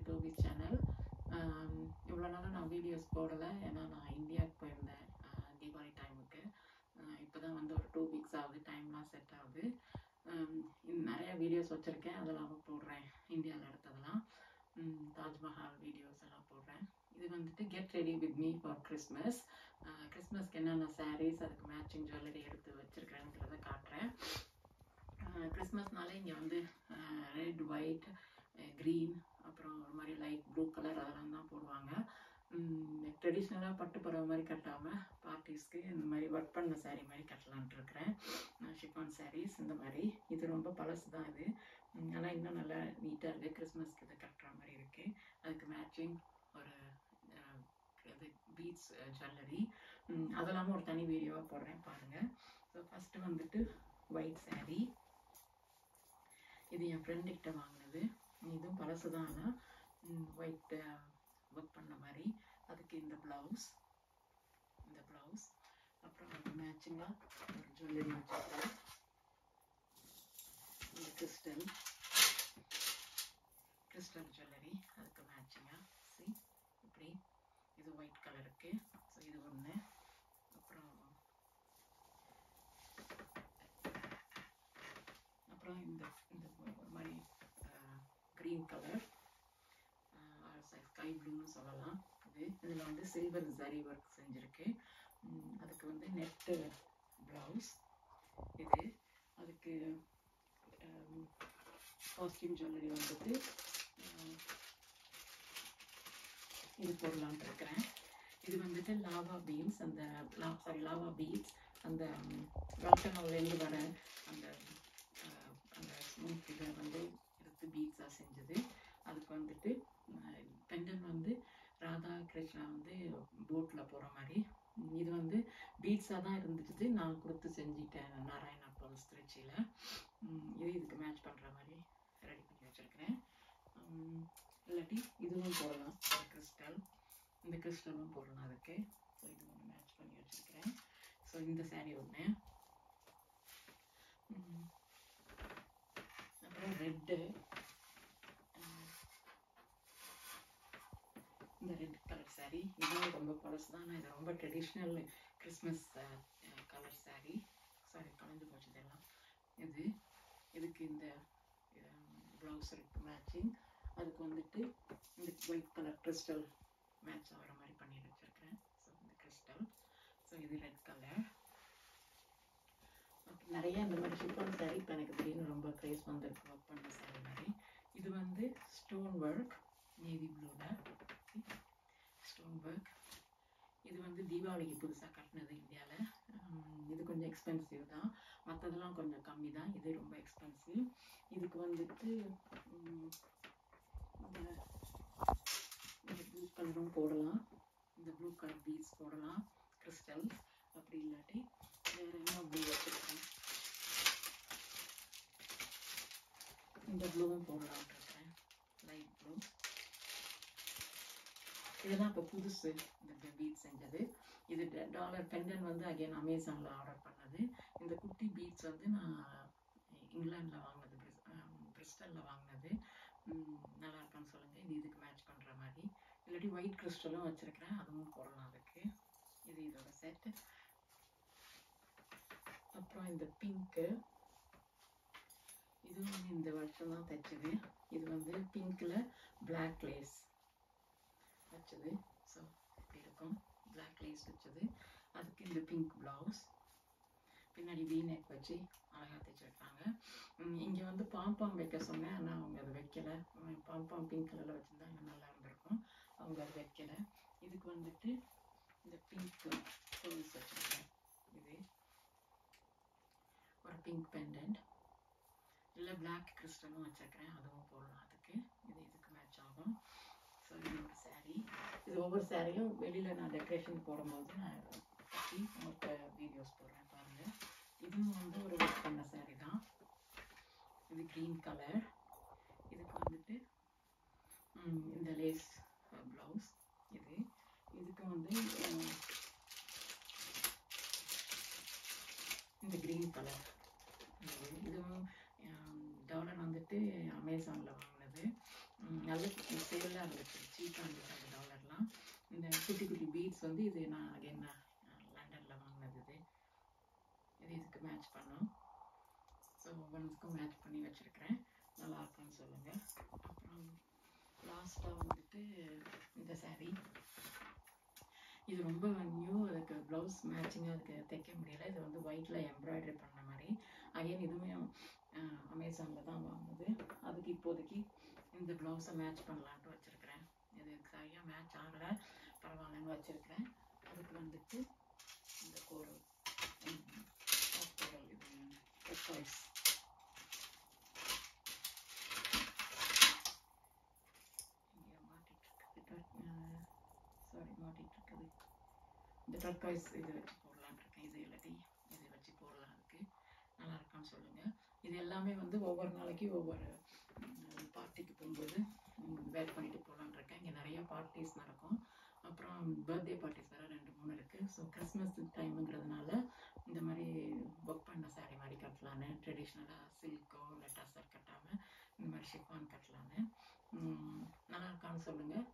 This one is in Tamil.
டோபிஸ் சேனல். இவ்வளோ நாளாக நான் வீடியோஸ் போடலை, ஏன்னா நான் இந்தியாவுக்கு போயிருந்தேன் தீபாவளி டைமுக்கு. இப்போ தான் வந்து ஒரு 2 வீக்ஸ் ஆகுது, டைம்லாம் செட் ஆகுது. நிறையா வீடியோஸ் வச்சுருக்கேன், அதெல்லாம் போடுறேன். இந்தியாவில் எடுத்ததெல்லாம் தாஜ்மஹால் வீடியோஸ் எல்லாம் போடுறேன். இது வந்துட்டு get ready with me for Christmas. கிறிஸ்மஸ்க்கு என்னென்ன சாரீஸ், அதுக்கு மேட்சிங் ஜுவல்லரி எடுத்து வச்சுருக்கிறேன்றதை காட்டுறேன். கிறிஸ்மஸ்னாலே இங்கே வந்து ரெட், ஒயிட், க்ரீன், அப்புறம் ஒரு மாதிரி லைட் ப்ளூ கலர் அதெல்லாம் தான் போடுவாங்க. ட்ரெடிஷ்னலாக பட்டு புடவை மாதிரி கட்டாமல் பார்ட்டிஸ்க்கு இந்த மாதிரி ஒர்க் பண்ண சாரீ மாதிரி கட்டலான்ட்டு இருக்கிறேன். ஷிஃபான் சாரீஸ் இந்த மாதிரி. இது ரொம்ப பழசு தான் இது, ஆனால் இன்னும் நல்லா நீட்டாக இருக்குது. கிறிஸ்மஸ்க்கு இதை கட்டுற மாதிரி இருக்குது. அதுக்கு மேட்சிங் ஒரு இது பீட்ஸ் ஜுவல்லரி, அதெல்லாமும் ஒரு தனி வீடியோவாக போடுறேன் பாருங்கள். ஸோ ஃபஸ்ட்டு வந்துட்டு ஒயிட் சாரீ. இது என் ஃப்ரெண்டுக்கிட்ட வாங்கினது. இதுவும் பழசு தான், ஆனால் ஒயிட் ஒர்க் பண்ண மாதிரி. அதுக்கு இந்த ப்ளவுஸ், அப்புறம் அதுக்கு மேட்சிங்காக ஒரு ஜுவல்லரி வச்சுருக்கேன். இந்த கிறிஸ்டல் ஜுவல்லரி அதுக்கு மேட்சிங்காக இப்படி. இது ஒயிட் கலருக்கு. ஸோ இது ஒன்று. அப்புறம் இந்த ஒரு மாதிரி க்ரீன் கலர், ஸ்கை ப்ளூன்னு சொல்லலாம். இதில் வந்து சில்வர் ஜரி ஒர்க் செஞ்சுருக்கு. அதுக்கு வந்து நெட்டு ப்ளவுஸ் இது. அதுக்கு காஸ்டியூம் ஜுவல்லரி வந்துட்டு இது போடலான்ட்டு இருக்கிறேன். இது வந்துட்டு லாவா பீட்ஸ், லாவா பீட்ஸ் அந்த வல்கனோலேருந்து வர அந்த ஸ்மூத் இதை வந்து எடுத்து பீட்ஸாக செஞ்சது. அதுக்கு வந்துட்டு பெண்டன் வந்து ராதா கிருஷ்ணா வந்து போட்டில் போகிற மாதிரி. இது வந்து பீட்ஸாக தான் இருந்துட்டு நான் கொடுத்து செஞ்சுட்டேன் நாராயணா பல்ஸ் திருச்சியில். இதுக்கு மேட்ச் பண்ணுற மாதிரி ரெடி பண்ணி வச்சுருக்கிறேன். இல்லாட்டி இதுவும் போடலாம், இந்த கிறிஸ்டலும் போடலாம் அதுக்கு. ஸோ இது ஒன்று மேட்ச் பண்ணி வச்சுருக்கிறேன். ஸோ இந்த சாரீ ஒன்று. அப்புறம் ரெட்டு, இந்த ரெட் கலர் சாரீ. இதுவும் ரொம்ப பழசு தான், ஆனால் இது ரொம்ப traditional Christmas colour sari. Sorry, கலந்து போச்சு இதெல்லாம். இதுக்கு இந்த ப்ளவுஸ் இருக்கு மேட்சிங். அதுக்கு வந்துட்டு இந்த ஒயிட் கலர் கிறிஸ்டல் மேட்ச் ஆகிற மாதிரி பண்ணி வச்சுருக்கிறேன். ஸோ இந்த கிறிஸ்டல். ஸோ இது ரெட் கலர். நிறைய இந்த மாதிரி ஷிஃபான் சாரீ இப்போ எனக்கு திடீர்னு ரொம்ப க்ரேஸ் வந்துருக்கு, ஒர்க் பண்ண சாரீ மாதிரி. இது வந்து ஸ்டோன் ஒர்க், நேவி ப்ளூவில் ஸ்டோன் ஒர்க். இது வந்து தீபாவளிக்கு புதுசாக கட்டினது இந்தியாவில். இது கொஞ்சம் எக்ஸ்பென்சிவ் தான், மற்றதெல்லாம் கொஞ்சம் கம்மி தான். இது ரொம்ப எக்ஸ்பென்சிவ். இதுக்கு வந்துட்டு இந்த ப்ளூ கலரும் போடலாம், இந்த ப்ளூ கலர் பீட்ஸ் போடலாம், கிறிஸ்டல். அப்படி இல்லாட்டி வேறு என்ன ப்ளூ வச்சுருக்கேன், இந்த ப்ளூவும் போடலாம்னு இருக்கிறேன், லைட் ப்ளூ. இதுதான் இப்போ புதுசு இந்த பீட்ஸ் செஞ்சது. இது டாலர் பெண்டன் வந்து அகைன் அமேசானில் ஆர்டர் பண்ணது. இந்த குட்டி பீட்ஸ் வந்து நான் இங்கிலாண்டில் வாங்கினது, பிரிஸ்டலில் வாங்கினது. நல்லா இருக்கான்னு சொல்லுங்கள். இது இதுக்கு மேட்ச் பண்ணுற மாதிரி. இல்லாட்டி ஒயிட் கிறிஸ்டலும் வச்சுருக்கிறேன், அதுவும் போடலாம் அதுக்கு. இது இதோட செட்டு. அப்புறம் இந்த பிங்க்கு, இதுவும் இந்த வருஷம் தான் தைச்சது. இது வந்து பிங்க்கில் பிளாக் லேஸ் வச்சது. ஸோ இப்படி இருக்கும், பிளாக் லேஸ் வச்சது. அதுக்கு இந்த பிங்க் ப்ளவுஸ், பின்னாடி வீ நெக் வச்சு அழகாக தைச்சிருக்காங்க. இங்கே வந்து பாம்பாம் வைக்க சொன்னேன், ஆனால் அவங்க அதை வைக்கலை. பாம்பாம் பிங்க் கலரில் வச்சுருந்தா இன்னும் நல்லா இருந்திருக்கும், அவங்க அதை வைக்கலை. இதுக்கு வந்துட்டு இந்த பிங்க் பேர்ல்ஸ் வச்சுருக்கேன். இது ஒரு பிங்க் பெண்டன்ட், இல்லை பிளாக் கிறிஸ்டலும் வச்சுருக்கிறேன், அதுவும் போடலாம் அதுக்கு. இதுக்கு மேட்ச் ஆகும். ஸோ இது ஒரு சாரீ. இது ஒவ்வொரு சாரியும் வெளியில் நான் டெக்கரேஷன் போடும்போது நான் பற்றி உங்களுக்கு வீடியோஸ் போடுறேன் பாருங்கள். இதுவும் வந்து ஒரு ஒர்க் பண்ண சாரீ தான். இது க்ரீன் கலர். இதுக்கு வந்துட்டு இந்த லேஸ் ப்ளவுஸ். இதுக்கு வந்து இந்த க்ரீன் கலர். இதுவும் டாலர் வந்துட்டு அமேசானில் வாங்கினது. நல்ல சேலாக இருந்துச்சு, சீப்பாக இருந்துச்சு அந்த டாலர்லாம். இந்த குட்டி குட்டி பீட்ஸ் வந்து இது நான் அகைன் லண்டனில் வாங்கினது. இது இதுக்கு மேட்ச் பண்ணும். ஸோ ஒவ்வொன்றுக்கும் மேட்ச் பண்ணி வச்சுருக்கிறேன். நல்லா இருக்குன்னு சொல்லுங்கள். அப்புறம் லாஸ்ட்டாக வந்துட்டு இந்த saree, இது ரொம்ப நியூ. அதுக்கு ப்ளவுஸ் மேட்சிங்காக அதுக்கு தைக்க முடியலை. இது வந்து ஒயிட்டில் எம்ப்ராய்டரி பண்ண மாதிரி. அகைன் இதுவுமே அமேசானில் தான் வாங்குது. அதுக்கு இப்போதைக்கு இந்த ப்ளவுஸை மேட்ச் பண்ணலான்ட்டு வச்சுருக்கிறேன். இது சரியாக மேட்ச் ஆகலை, பரவாயில்லன்னு வச்சுருக்கிறேன். அதுக்கு வந்துட்டு இந்த கோரல் இது டர்காய்ஸ், மாட்டிகிட்ருக்குது. இந்த டர்காய்ஸ் இது வச்சு போடலான் இருக்கேன். இது இல்லாட்டி இது வச்சு போடலாம். அதுக்கு நல்லா இருக்கான்னு சொல்லுங்கள். இது எல்லாமே வந்து ஒவ்வொரு நாளைக்கு ஒவ்வொரு பார்ட்டிக்கு போகும்போது வேர் பண்ணிட்டு போகலான் இருக்கேன். இங்கே நிறைய பார்ட்டிஸ் நடக்கும். அப்புறம் பர்த்டே பார்ட்டிஸ் வேறு 2-3 இருக்குது. ஸோ கிறிஸ்மஸ் டைமுங்கிறதுனால இந்த மாதிரி புக் பண்ண saree மாதிரி கட்டலான்னு, ட்ரெடிஷ்னலாக சில்க்கோ இல்லை டசர் கட்டாமல் இந்த மாதிரி ஷிஃபான் கட்டலான்னு. நல்லா இருக்கான்னு சொல்லுங்கள்.